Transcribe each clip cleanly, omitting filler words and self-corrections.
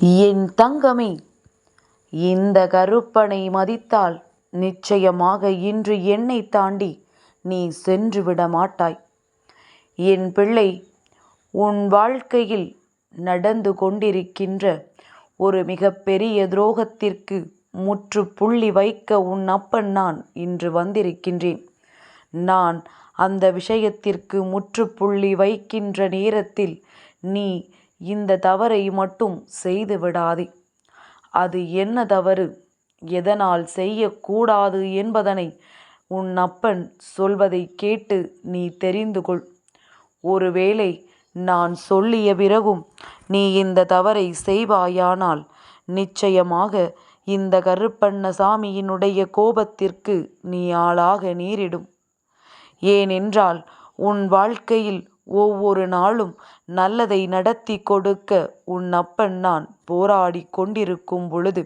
என் தங்கமே, இந்த கருப்பனை மதித்தால் நிச்சயமாக இன்று என்னை தாண்டி நீ சென்று விட மாட்டாய். என் பிள்ளை, உன் வாழ்க்கையில் நடந்து கொண்டிருக்கின்ற ஒரு மிகப்பெரிய துரோகத்திற்கு முற்றுப்புள்ளி வைக்க உன் அப்பன் நான் இன்று வந்திருக்கின்றேன். நான் அந்த விஷயத்திற்கு முற்றுப்புள்ளி வைக்கின்ற நேரத்தில் நீ இந்த தவறை மட்டும் செய்து விடாதே. அது என்ன தவறு, எதனால் செய்யக்கூடாது என்பதனை உன் அப்பன் சொல்வதை கேட்டு நீ தெரிந்து கொள். ஒருவேளை நான் சொல்லிய பிறகும் நீ இந்த தவறை செய்வாயானால் நிச்சயமாக இந்த கருப்பண்ணசாமியினுடைய கோபத்திற்கு நீ ஆளாக நேரிடும். ஏனென்றால் உன் வாழ்க்கையில் ஒவ்வொரு நாளும் நல்லதை நடத்தி கொடுக்க உன் அப்பன் நான் போராடி கொண்டிருக்கும் பொழுது,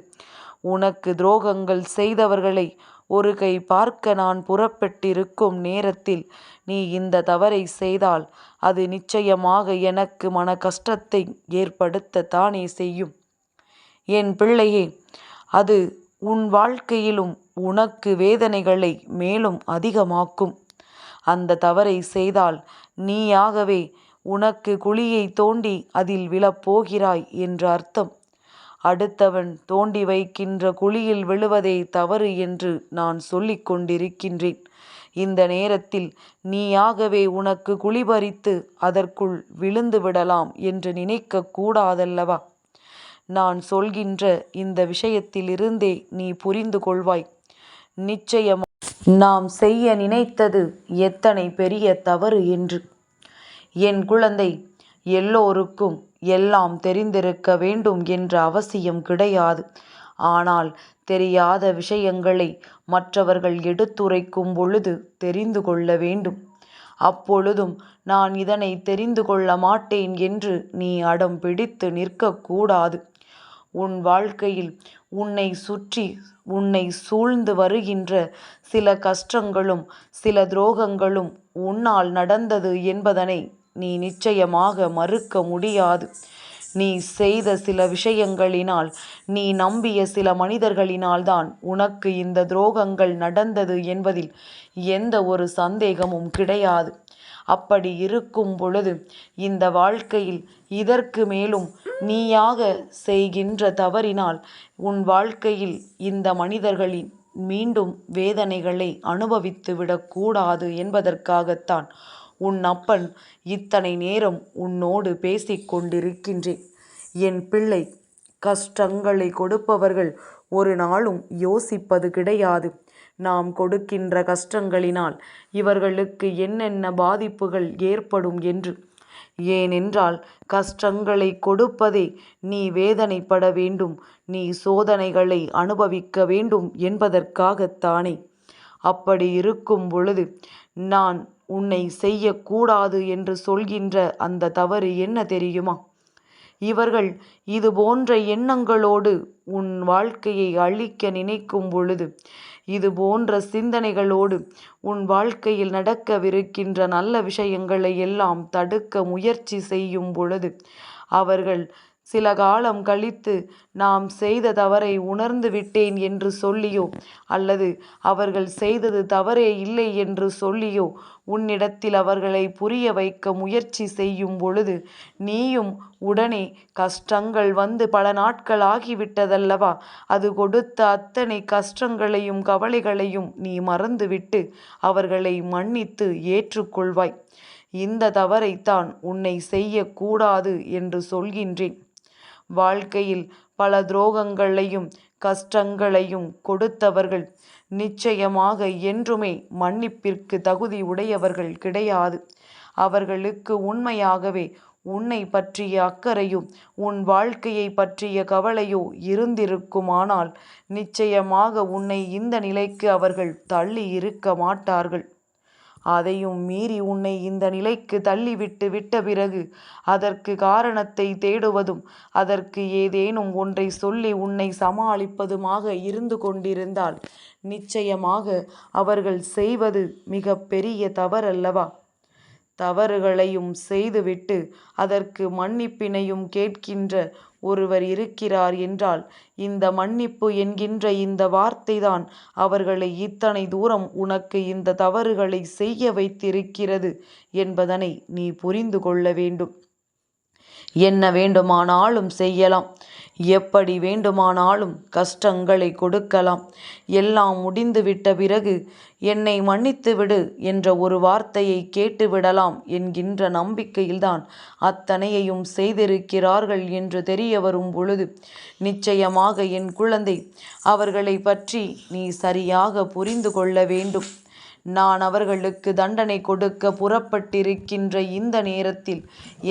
உனக்கு துரோகங்கள் செய்தவர்களை ஒரு கை பார்க்க நான் புறப்பட்டிருக்கும் நேரத்தில் நீ இந்த தவறை செய்தால் அது நிச்சயமாக எனக்கு மன கஷ்டத்தை ஏற்படுத்தத்தானே செய்யும். என் பிள்ளையே, அது உன் வாழ்க்கையிலும் உனக்கு வேதனைகளை மேலும் அதிகமாக்கும். அந்த தவறை செய்தால் நீயாகவே உனக்கு குழியை தோண்டி அதில் விழப்போகிறாய் என்று அர்த்தம். அடுத்தவன் தோண்டி வைக்கின்ற குழியில் விழுவதே தவறு என்று நான் சொல்லிக் கொண்டிருக்கின்றேன். இந்த நேரத்தில் நீயாகவே உனக்கு குழி பறித்து அதற்குள் விழுந்து விடலாம் என்று நினைக்க கூடாதல்லவா? நான் சொல்கின்ற இந்த விஷயத்திலிருந்தே நீ புரிந்து கொள்வாய். நிச்சயம் நாம் செய்ய நினைத்தது எத்தனை பெரிய தவறு என்று. என் குழந்தை, எல்லோருக்கும் எல்லாம் தெரிந்திருக்க வேண்டும் என்ற அவசியம் கிடையாது. ஆனால் தெரியாத விஷயங்களை மற்றவர்கள் எடுத்துரைக்கும் பொழுது தெரிந்து கொள்ள வேண்டும். அப்பொழுதும் நான் இதனை தெரிந்து கொள்ள மாட்டேன் என்று நீ அடம் பிடித்து நிற்கக்கூடாது. உன் வாழ்க்கையில் உன்னை சுற்றி உன்னை சூழ்ந்து வருகின்ற சில கஷ்டங்களும் சில துரோகங்களும் உன்னால் நடந்தது என்பதனை நீ நிச்சயமாக மறுக்க முடியாது. நீ செய்த சில விஷயங்களினால், நீ நம்பிய சில மனிதர்களினால்தான் உனக்கு இந்த துரோகங்கள் நடந்தது என்பதில் எந்த ஒரு சந்தேகமும் கிடையாது. அப்படி இருக்கும் பொழுது இந்த வாழ்க்கையில் இதற்கு மேலும் நீயாக செய்கின்ற தவறினால் உன் வாழ்க்கையில் இந்த மனிதர்களின் மீண்டும் வேதனைகளை அனுபவித்து விடக்கூடாது என்பதற்காகத்தான் உன் அப்பன் இத்தனை நேரம் உன்னோடு பேசிக் கொண்டிருக்கின்றேன். என் பிள்ளை, கஷ்டங்களை கொடுப்பவர்கள் ஒரு நாளும் யோசிப்பது கிடையாது, நாம் கொடுக்கின்ற கஷ்டங்களினால் இவர்களுக்கு என்னென்ன பாதிப்புகள் ஏற்படும் என்று. ஏனென்றால் கஷ்டங்களை கொடுப்பதே நீ வேதனைப்பட வேண்டும், நீ சோதனைகளை அனுபவிக்க வேண்டும் என்பதற்காகத்தானே. அப்படி இருக்கும் பொழுது நான் உன்னை செய்யக்கூடாது என்று சொல்கின்ற அந்த தவறு என்ன தெரியுமா? இவர்கள் இது போன்ற எண்ணங்களோடு உன் வாழ்க்கையை அழிக்க நினைக்கும் பொழுது, இது போன்ற சிந்தனைகளோடு உன் வாழ்க்கையில் நடக்கவிருக்கின்ற நல்ல விஷயங்களை எல்லாம் தடுக்க முயற்சி செய்யும் பொழுது, அவர்கள் சில காலம் கழித்து நாம் செய்த தவறை உணர்ந்து விட்டேன் என்று சொல்லியோ அல்லது அவர்கள் செய்தது தவறே இல்லை என்று சொல்லியோ உன்னிடத்தில் அவர்களை புரிய வைக்க முயற்சி செய்யும் பொழுது நீயும் உடனே கஷ்டங்கள் வந்து பல நாட்கள் ஆகிவிட்டதல்லவா, அது கொடுத்த அத்தனை கஷ்டங்களையும் கவலைகளையும் நீ மறந்துவிட்டு அவர்களை மன்னித்து ஏற்றுக்கொள்வாய். இந்த தவறைத்தான் உன்னை செய்யக்கூடாது என்று சொல்கின்றேன். வாழ்க்கையில் பல துரோகங்களையும் கஷ்டங்களையும் கொடுத்தவர்கள் நிச்சயமாக என்றுமே மன்னிப்பிற்கு தகுதி உடையவர்கள் கிடையாது. அவர்களுக்கு உண்மையாகவே உன்னை பற்றிய அக்கறையும் உன் வாழ்க்கையை பற்றிய கவலையோ இருந்திருக்குமானால் நிச்சயமாக உன்னை இந்த நிலைக்கு அவர்கள் தள்ளி இருக்க மாட்டார்கள். அதையும் மீறி உன்னை இந்த நிலைக்கு தள்ளிவிட்டு விட்ட பிறகு அதற்கு காரணத்தை தேடுவதும் அதற்கு ஏதேனும் ஒன்றை சொல்லி உன்னை சமாளிப்பதுமாக இருந்து கொண்டிருந்தால் நிச்சயமாக அவர்கள் செய்வது மிக பெரிய தவறல்லவா? தவறுகளையும் செய்துவிட்டு அதற்கு மன்னிப்பினையும் கேட்கின்ற ஒருவர் இருக்கிறார் என்றால் இந்த மன்னிப்பு என்கின்ற இந்த வார்த்தைதான் அவர்களை இத்தனை தூரம் உனக்கு இந்த தவறுகளை செய்ய வைத்திருக்கிறது என்பதனை நீ புரிந்து கொள்ள வேண்டும். என்ன வேண்டுமானாலும் செய்யலாம், எப்படி வேண்டுமானாலும் கஷ்டங்களை கொடுக்கலாம். எல்லாம் முடிந்துவிட்ட பிறகு என்னை மன்னித்து விடு என்ற ஒரு வார்த்தையை கேட்டுவிடலாம் என்கின்ற நம்பிக்கையில்தான் அத்தனையையும் செய்திருக்கிறார்கள் என்று தெரிய வரும் பொழுது நிச்சயமாக என் குழந்தை, அவர்களை பற்றி நீ சரியாக புரிந்து கொள்ள வேண்டும். நான் அவர்களுக்கு தண்டனை கொடுக்க புறப்பட்டிருக்கின்ற இந்த நேரத்தில்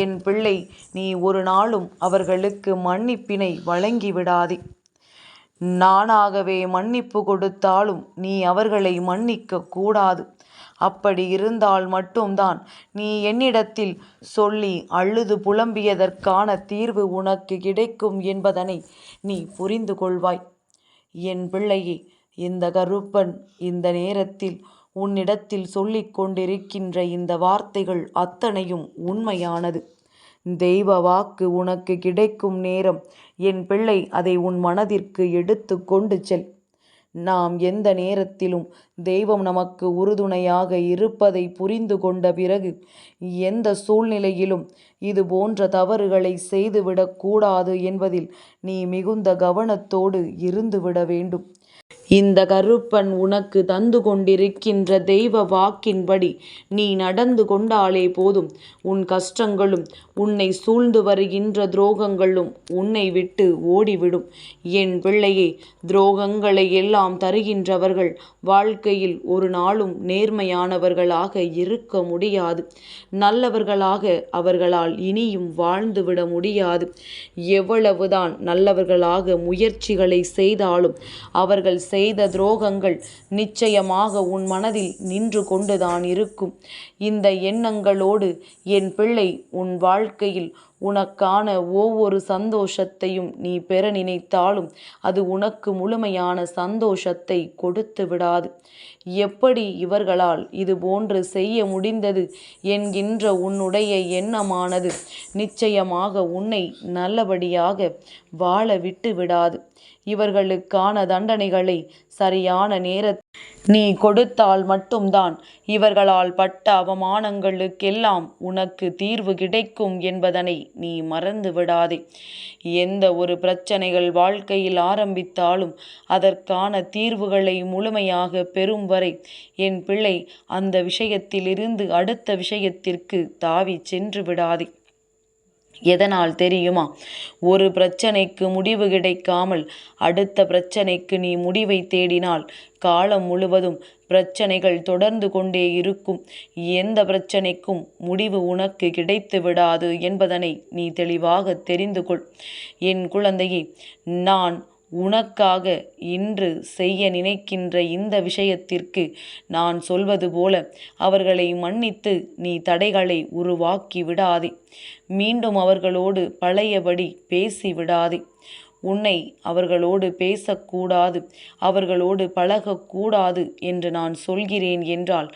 என் பிள்ளை, நீ ஒரு நாளும் அவர்களுக்கு மன்னிப்பினை வழங்கிவிடாதே. நானாகவே மன்னிப்பு கொடுத்தாலும் நீ அவர்களை மன்னிக்க கூடாது. அப்படி இருந்தால் மட்டும்தான் நீ என்னிடத்தில் சொல்லி அழுது புலம்பியதற்கான தீர்வு உனக்கு கிடைக்கும் என்பதனை நீ புரிந்து கொள்வாய். என் பிள்ளையே, இந்த கருப்பன் இந்த நேரத்தில் உன்னிடத்தில் சொல்லிக் கொண்டிருக்கின்ற இந்த வார்த்தைகள் அத்தனையும் உண்மையானது. தெய்வ வாக்கு உனக்கு கிடைக்கும் நேரம் என் பிள்ளை அதை உன் மனதிற்கு எடுத்து கொண்டு செல். நாம் எந்த நேரத்திலும் தெய்வம் நமக்கு உறுதுணையாக இருப்பதை புரிந்து கொண்ட பிறகு எந்த சூழ்நிலையிலும் இது போன்ற தவறுகளை செய்துவிடக்கூடாது என்பதில் நீ மிகுந்த கவனத்தோடு இருந்துவிட வேண்டும். இந்த கருப்பன் உனக்கு தந்து கொண்டிருக்கின்ற தெய்வ வாக்கின்படி நீ நடந்து கொண்டாலே போதும். உன் கஷ்டங்களும் உன்னை சூழ்ந்து வருகின்ற துரோகங்களும் உன்னை விட்டு ஓடிவிடும். என் பிள்ளையே, துரோகங்களை எல்லாம் தருகின்றவர்கள் வாழ்க்கையில் ஒரு நாளும் நேர்மையானவர்களாக இருக்க முடியாது. நல்லவர்களாக அவர்களால் இனியும் வாழ்ந்துவிட முடியாது. எவ்வளவுதான் நல்லவர்களாக முயற்சிகளை செய்தாலும் அவர்கள் செய்த துரோகங்கள் நிச்சயமாக உன் மனதில் நின்று கொண்டுதான் இருக்கும். இந்த எண்ணங்களோடு என் பிள்ளை, உன் வாழ்க்கையில் உனக்கான ஒவ்வொரு சந்தோஷத்தையும் நீ பெற நினைத்தாலும் அது உனக்கு முழுமையான சந்தோஷத்தை கொடுத்து விடாது. எப்படி இவர்களால் இது போன்று செய்ய முடிந்தது என்கின்ற உன்னுடைய எண்ணமானது நிச்சயமாக உன்னை நல்லபடியாக வாழ விட்டு விடாது. இவர்களுக்கான தண்டனைகளை சரியான நேரத்தில் நீ கொடுத்தால் மட்டும்தான் இவர்களால் பட்ட அவமானங்களுக்கெல்லாம் உனக்கு தீர்வு கிடைக்கும் என்பதனை நீ மறந்து விடாதே. எந்த ஒரு பிரச்சனைகள் வாழ்க்கையில் ஆரம்பித்தாலும் அதற்கான தீர்வுகளை முழுமையாக பெறும் வரை என் பிள்ளை அந்த விஷயத்திலிருந்து அடுத்த விஷயத்திற்கு தாவி சென்று விடாதே. எதனால் தெரியுமா? ஒரு பிரச்சனைக்கு முடிவு கிடைக்காமல் அடுத்த பிரச்சனைக்கு நீ முடிவை தேடினால் காலம் முழுவதும் பிரச்சனைகள் தொடர்ந்து கொண்டே இருக்கும். எந்த பிரச்சனைக்கும் முடிவு உனக்கு கிடைத்து விடாது என்பதனை நீ தெளிவாக தெரிந்து கொள். என் குழந்தையே, நான் உனக்காக இன்று செய்ய நினைக்கின்ற இந்த விஷயத்திற்கு நான் சொல்வது போல அவர்களை மன்னித்து நீ தடைகளை உருவாக்கி விடாதே. மீண்டும் அவர்களோடு பழையபடி பேசி விடாதே. உன்னை அவர்களோடு பேசக்கூடாது, அவர்களோடு பழகக்கூடாது என்று நான் சொல்கிறேன் என்றால்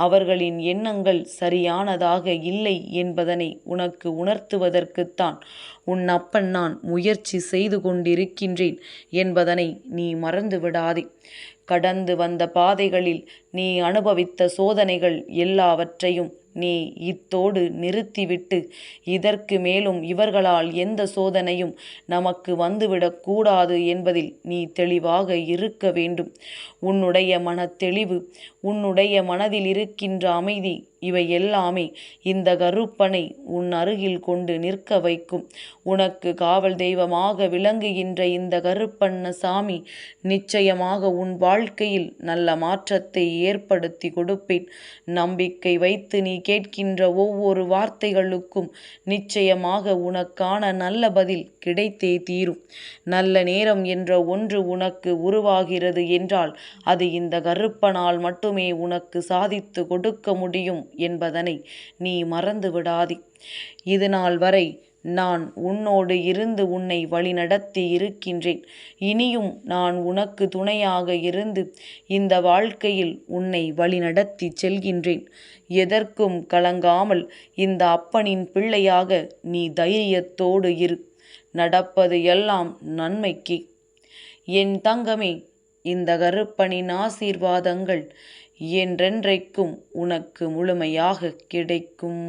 அவர்களின் எண்ணங்கள் சரியானதாக இல்லை என்பதனை உனக்கு உணர்த்துவதற்குத்தான் உன் அப்பன் நான் முயற்சி செய்து கொண்டிருக்கின்றேன் என்பதனை நீ மறந்து விடாதே. கடந்து வந்த பாதைகளில் நீ அனுபவித்த சோதனைகள் எல்லாவற்றையும் நீ இத்தோடு நிறுத்திவிட்டு இதற்கு மேலும் இவர்களால் எந்த சோதனையும் நமக்கு வந்துவிடக்கூடாது என்பதில் நீ தெளிவாக இருக்க வேண்டும். உன்னுடைய மனத்தெளிவு, உன்னுடைய மனதில் இருக்கின்ற அமைதி, இவை எல்லாமே இந்த கருப்பனை உன் அருகில் கொண்டு நிற்க வைக்கும். உனக்கு காவல் தெய்வமாக விளங்குகின்ற இந்த கருப்பண்ண சாமி நிச்சயமாக உன் வாழ்க்கையில் நல்ல மாற்றத்தை ஏற்படுத்தி கொடுப்பேன். நம்பிக்கை வைத்து நீ கேட்கின்ற ஒவ்வொரு வார்த்தைகளுக்கும் நிச்சயமாக உனக்கான நல்ல பதில் கிடைத்தே தீரும். நல்ல நேரம் என்ற ஒன்று உனக்கு உருவாகிறது என்றால் அது இந்த கருப்பனால் மட்டுமே உனக்கு சாதித்து கொடுக்க முடியும் என்பதனை நீ மறந்து விடாதே. இது நாள் வரை நான் உன்னோடு இருந்து உன்னை வழிநடத்தி இருக்கின்றேன். இனியும் நான் உனக்கு துணையாக இருந்து இந்த வாழ்க்கையில் உன்னை வழிநடத்தி செல்கின்றேன். எதற்கும் கலங்காமல் இந்த அப்பனின் பிள்ளையாக நீ தைரியத்தோடு இரு. நடப்பது எல்லாம் நன்மைக்கு. என் தங்கமே, இந்த கருப்பனின் ஆசீர்வாதங்கள் என்றென்றைக்கும் உனக்கு முழுமையாக கிடைக்கும்.